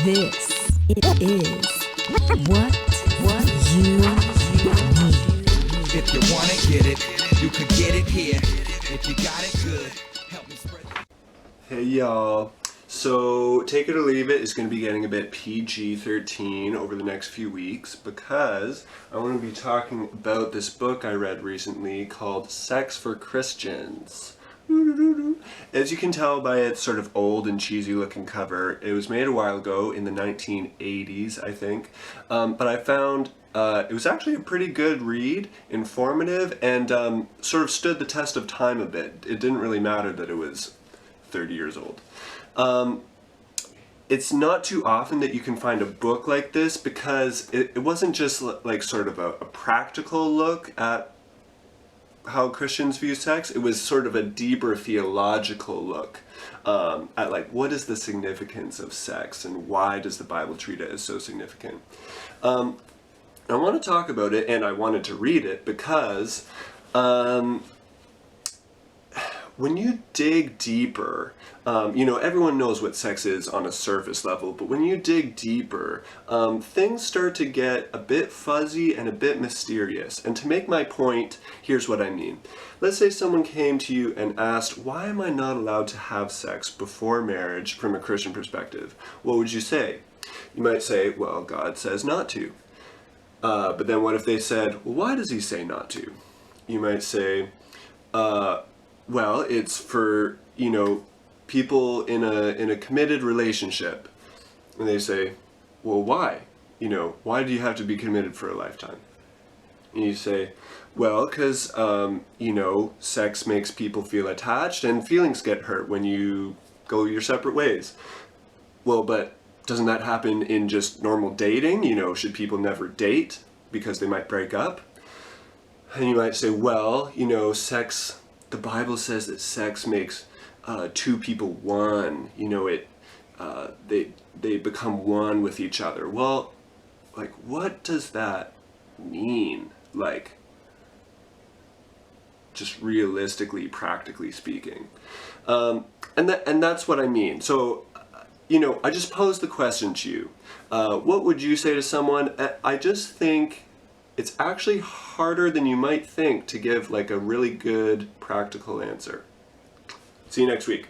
This is what you need. If you wanna get it, you could get it here. If you got it good, help me spread it. Hey y'all. So Take It or Leave It is going to be getting a bit PG-13 over the next few weeks because I want to be talking about this book I read recently called Sex for Christians. As you can tell by its sort of old and cheesy looking cover, it was made a while ago in the 1980s, I think, but I found it was actually a pretty good read, informative, and sort of stood the test of time a bit. It didn't really matter that it was 30 years old. It's not too often that you can find a book like this because it wasn't just like sort of a practical look at how Christians view sex. It was sort of a deeper theological look at like what is the significance of sex and why does the Bible treat it as so significant. I want to talk about it, and I wanted to read it because when you dig deeper, everyone knows what sex is on a surface level, but when you dig deeper, things start to get a bit fuzzy and a bit mysterious. And to make my point, here's what I mean. Let's say someone came to you and asked, why am I not allowed to have sex before marriage from a Christian perspective? What would you say? You might say, well, God says not to. But then what if they said, well, why does he say not to? You might say, well, it's for, people in a committed relationship. And they say, well, why? Why do you have to be committed for a lifetime? And you say, well, because, sex makes people feel attached and feelings get hurt when you go your separate ways. Well, but doesn't that happen in just normal dating? Should people never date because they might break up? And you might say, well, sex, the Bible says that sex makes two people one. They become one with each other. Well, like, what does that mean? Like, just realistically, practically speaking. And that's what I mean. So, I just posed the question to you. What would you say to someone? I just think it's actually harder than you might think to give like a really good practical answer. See you next week.